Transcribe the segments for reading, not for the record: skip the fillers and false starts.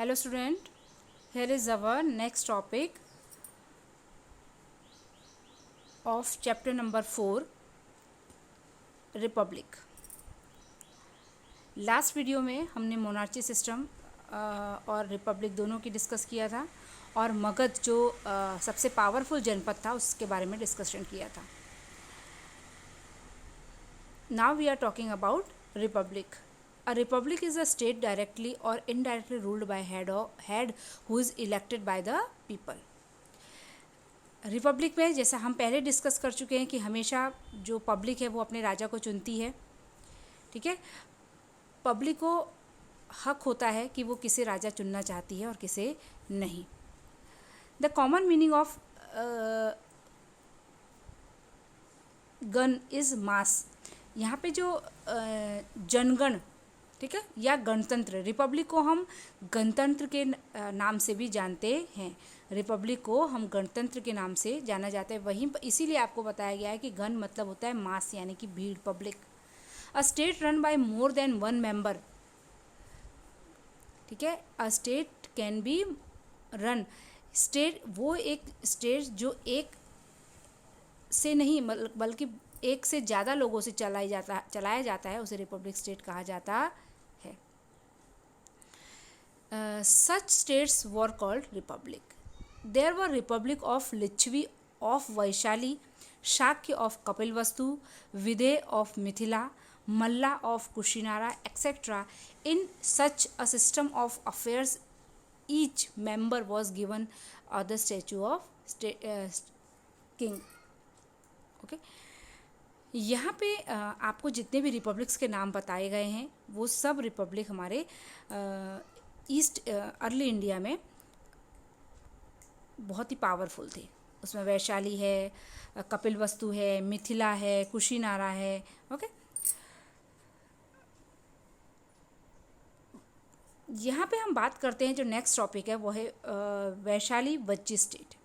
Hello student, here is our next topic of chapter number 4, Republic. Last video में हमने monarchy system और Republic दोनों की discuss किया था और मगध जो सबसे पावरफुल जनपद था उसके बारे में डिस्कशन किया था। Now we are talking about republic. A republic is a state directly or indirectly ruled by head who is elected by the people. Republic में जैसा हम पहले डिस्कस कर चुके हैं कि हमेशा जो पब्लिक है वो अपने राजा को चुनती है, ठीक है। पब्लिक को हक होता है कि वो किसे राजा चुनना चाहती है और किसे नहीं। द कॉमन मीनिंग ऑफ गण इज मास। यहाँ पे जो जनगण, ठीक है, या गणतंत्र, रिपब्लिक को हम गणतंत्र के नाम से भी जानते हैं। रिपब्लिक को हम गणतंत्र के नाम से जाना जाता है। वहीं इसीलिए आपको बताया गया है कि गण मतलब होता है मास, यानी कि भीड़, public. A state run by more than one member, ठीक है। A state can be run, state वो एक स्टेट जो एक से नहीं बल्कि एक से ज़्यादा लोगों से चलाया जाता है उसे रिपब्लिक स्टेट कहा जाता है। Such states were called republic. There were republic of Lichchhavi, of Vaishali, Shakya of Kapilavastu, Videha of Mithila, Malla of Kushinara, etcetera. In such a system of affairs each member was given the statue of king. Okay, यहाँ पे आपको जितने भी republics के नाम बताए गए हैं वो सब रिपब्लिक हमारे ईस्ट अर्ली इंडिया में बहुत ही पावरफुल थे। उसमें वैशाली है, कपिलवस्तु है, मिथिला है, कुशीनारा है। ओके, यहाँ पे हम बात करते हैं, जो नेक्स्ट टॉपिक है वो है Vaishali Vajji state.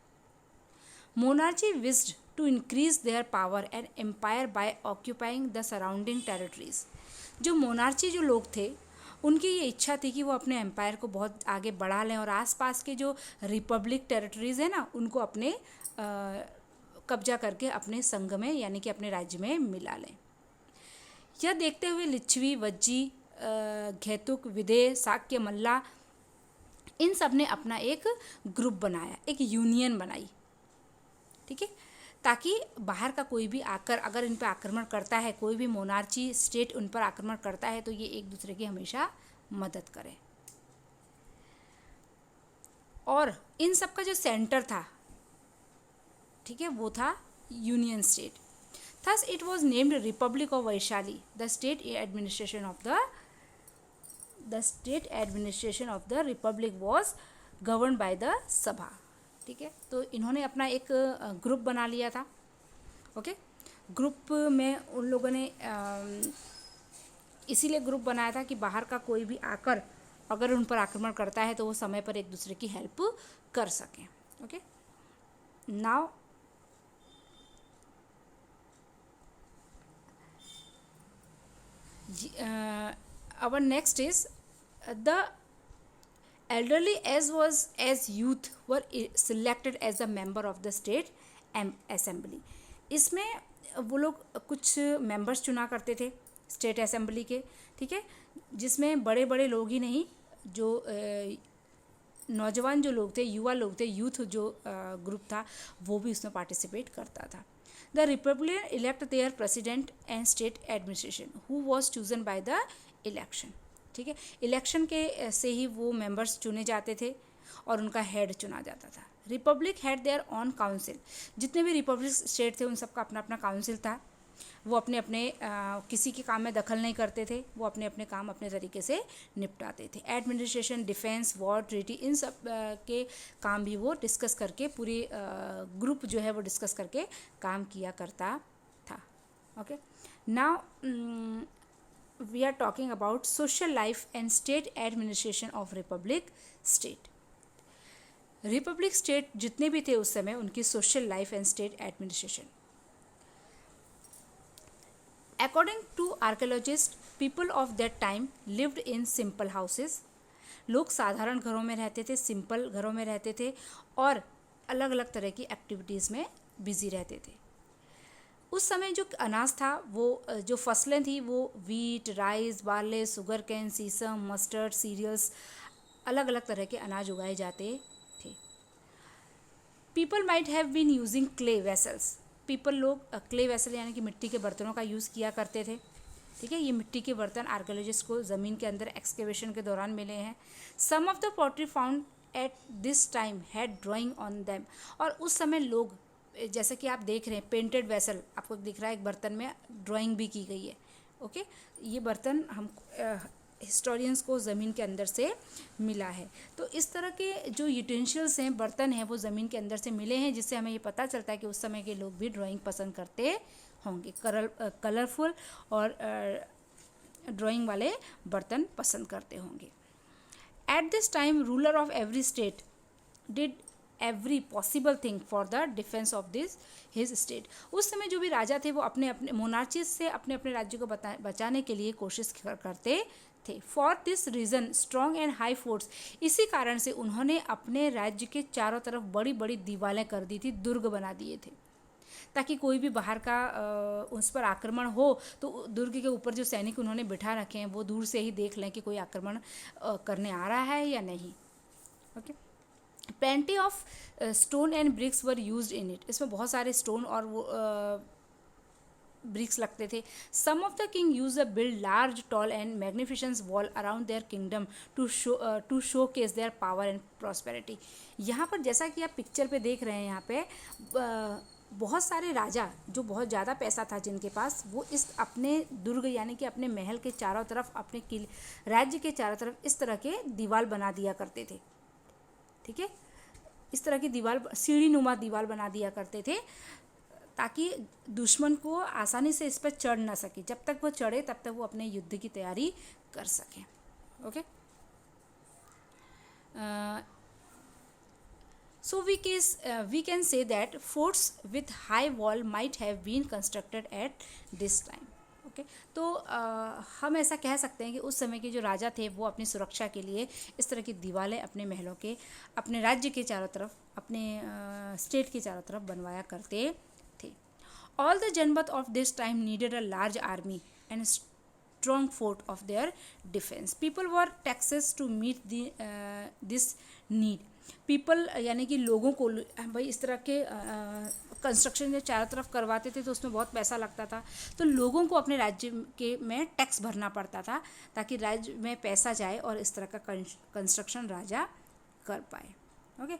Monarchy wished to increase their power and empire by occupying the surrounding territories। जो मोनार्ची जो लोग थे उनकी ये इच्छा थी कि वो अपने एम्पायर को बहुत आगे बढ़ा लें और आसपास के जो रिपब्लिक टेरिटरीज़ है ना उनको अपने कब्जा करके अपने संघ में यानी कि अपने राज्य में मिला लें। यह देखते हुए लिच्छवी, वज्जी, घेतुक, विदेह, शाक्य, मल्ला, इन सब ने अपना एक ग्रुप बनाया, एक यूनियन बनाई, ठीक है, ताकि बाहर का कोई भी आकर अगर इन पर आक्रमण करता है, कोई भी मोनार्ची स्टेट उन पर आक्रमण करता है तो ये एक दूसरे की हमेशा मदद करें। और इन सब का जो सेंटर था, ठीक है, वो था union state. Thus it was named Republic of Vaishali. The state administration of the Republic was govern by the सभा, ठीक है। तो इन्होंने अपना एक ग्रुप बना लिया था। ओके, ग्रुप में उन लोगों ने इसीलिए ग्रुप बनाया था कि बाहर का कोई भी आकर अगर उन पर आक्रमण करता है तो वो समय पर एक दूसरे की हेल्प कर सकें। Okay, now our next is the elderly as youth were selected as a member of the state assembly। इसमें वो लोग कुछ मेंबर्स चुना करते थे स्टेट असेंबली के, ठीक है, जिसमें बड़े बड़े लोग ही नहीं, जो नौजवान जो लोग थे, युवा लोग थे, यूथ जो ग्रुप था वो भी उसमें पार्टिसिपेट करता था। The Republican elect their president and state administration who was chosen by the election, ठीक है। इलेक्शन के से ही वो मेंबर्स चुने जाते थे और उनका हेड चुना जाता था। Republic had there on council. जितने भी रिपब्लिक स्टेट थे उन सबका अपना अपना काउंसिल था। वो अपने अपने किसी के काम में दखल नहीं करते थे, वो अपने अपने काम अपने तरीके से निपटाते थे। एडमिनिस्ट्रेशन, डिफेंस, वॉर, ट्रीटी, इन सब के काम भी वो डिस्कस करके पूरी ग्रुप जो है वो डिस्कस करके काम किया करता था। Okay, now we are talking about social life and state administration of republic state। Republic state जितने भी थे उस समय उनकी social life and state administration. According to archaeologist, people of that time lived in simple houses, लोग साधारण घरों में रहते थे, सिंपल घरों में रहते थे और अलग अलग तरह की एक्टिविटीज़ में बिजी रहते थे। उस समय जो अनाज था, वो जो फसलें थी, वो wheat, rice, barley, sugar cane, sesame, mustard, cereals, अलग अलग तरह के अनाज उगाए जाते थे। People might have been using clay vessels. People लोग क्ले वेसल यानी कि मिट्टी के बर्तनों का यूज़ किया करते थे। ठीक है, ये मिट्टी के बर्तन आर्कियोलॉजिस्ट को ज़मीन के अंदर एक्सकेवेशन के दौरान मिले हैं। Some of the pottery found at this time had drawing on them. और उस समय लोग, जैसे कि आप देख रहे हैं पेंटेड वेसल आपको दिख रहा है, एक बर्तन में ड्राइंग भी की गई है। ओके, ये बर्तन हम हिस्टोरियंस को ज़मीन के अंदर से मिला है। तो इस तरह के जो यूटेंशिल्स हैं, बर्तन हैं, वो ज़मीन के अंदर से मिले हैं, जिससे हमें ये पता चलता है कि उस समय के लोग भी ड्राइंग पसंद करते होंगे, कलरफुल और ड्राइंग वाले बर्तन पसंद करते होंगे। Eight this time ruler of every state did every possible thing for the defence of this his state. उस समय जो भी राजा थे वो अपने अपने मोनार्चीज से अपने अपने राज्य को बचाने के लिए कोशिश करते थे। For this reason strong and high forts, इसी कारण से उन्होंने अपने राज्य के चारों तरफ बड़ी बड़ी दीवारें कर दी थी, दुर्ग बना दिए थे, ताकि कोई भी बाहर का उस पर आक्रमण हो तो दुर्ग के ऊपर जो सैनिक उन्होंने बिठा रखे हैं वो दूर से ही देख लें कि कोई आक्रमण करने आ रहा है या नहीं। Okay, plenty of stone and bricks were used in it. इसमें बहुत सारे स्टोन और वो ब्रिक्स लगते थे। Some of the king use a build large tall and magnificence wall around their kingdom to showcase their power and prosperity. यहाँ पर जैसा कि आप पिक्चर पे देख रहे हैं, यहाँ पे बहुत सारे राजा जो बहुत ज़्यादा पैसा था जिनके पास, वो इस अपने दुर्ग यानी कि अपने महल के चारों तरफ, अपने किले राज्य के चारों तरफ इस तरह के दीवार बना दिया करते थे। ठीक है, इस तरह की दीवार, सीढ़ी नुमा दीवार बना दिया करते थे, ताकि दुश्मन को आसानी से इस पर चढ़ ना सके। जब तक वो चढ़े तब तक वो अपने युद्ध की तैयारी कर सके। Okay, so we can say that forts with high wall might have been constructed at this time. Okay, तो हम ऐसा कह सकते हैं कि उस समय के जो राजा थे वो अपनी सुरक्षा के लिए इस तरह की दीवारें अपने महलों के, अपने राज्य के चारों तरफ, अपने स्टेट के चारों तरफ बनवाया करते थे। ऑल द जनपद of this time needed a large army and strong fort of their defense. People were taxes to meet this need. People यानी कि लोगों को, भाई इस तरह के कंस्ट्रक्शन जो चारों तरफ करवाते थे तो उसमें बहुत पैसा लगता था, तो लोगों को अपने राज्य के में टैक्स भरना पड़ता था ताकि राज्य में पैसा जाए और इस तरह का कंस्ट्रक्शन राजा कर पाए। Okay,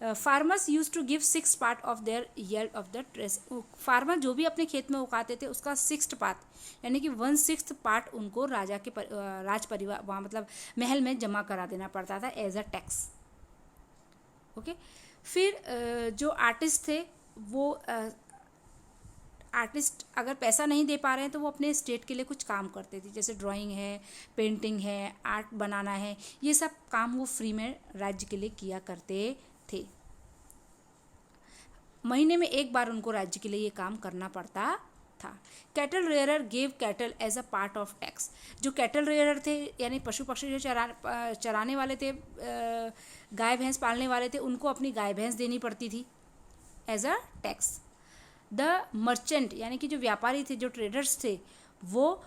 farmers use to give 6 part of their yield of the trees. Farmer जो भी अपने खेत में उगाते थे उसका 6 पार्ट यानी कि 1/6 पार्ट उनको राजा के राज परिवार वहाँ मतलब महल में जमा करा देना पड़ता था एज अ टैक्स। ओके, फिर जो आर्टिस्ट थे वो आर्टिस्ट अगर पैसा नहीं दे पा रहे हैं तो वो अपने स्टेट के लिए कुछ काम करते थे, जैसे ड्राइंग है, पेंटिंग है, आर्ट बनाना है, ये सब काम वो फ्री में राज्य के लिए किया करते थे। महीने में एक बार उनको राज्य के लिए ये काम करना पड़ता था। Cattle rearer gave cattle as a part of tax. जो कैटल रेयरर थे यानी पशु पक्षी जो चराने वाले थे, गाय भैंस पालने वाले थे, उनको अपनी गाय भैंस देनी पड़ती थी as a tax. The merchant यानी कि जो व्यापारी थे, जो ट्रेडर्स थे, वो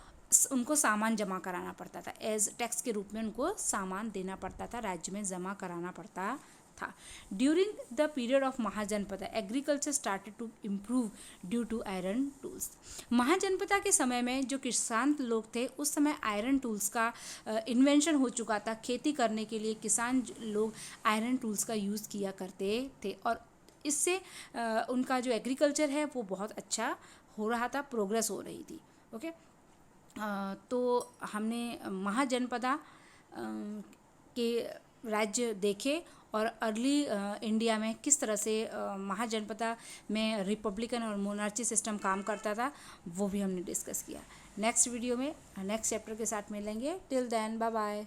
उनको सामान जमा कराना पड़ता था, एज टैक्स के रूप में उनको सामान देना पड़ता था, राज्य में जमा कराना पड़ता था। During the period of Mahajanapada agriculture started to improve due to iron tools. Mahajanapada के समय में जो किसान लोग थे उस समय आयरन टूल्स का इन्वेंशन हो चुका था। खेती करने के लिए किसान लोग आयरन टूल्स का यूज़ किया करते थे और इससे उनका जो एग्रीकल्चर है वो बहुत अच्छा हो रहा था, प्रोग्रेस हो रही थी। ओके, तो हमने महाजनपदा के राज्य देखे और अर्ली इंडिया में किस तरह से महाजनपदा में रिपब्लिकन और मोनार्ची सिस्टम काम करता था वो भी हमने डिस्कस किया। नेक्स्ट वीडियो में नेक्स्ट चैप्टर के साथ मिलेंगे। Till then bye bye.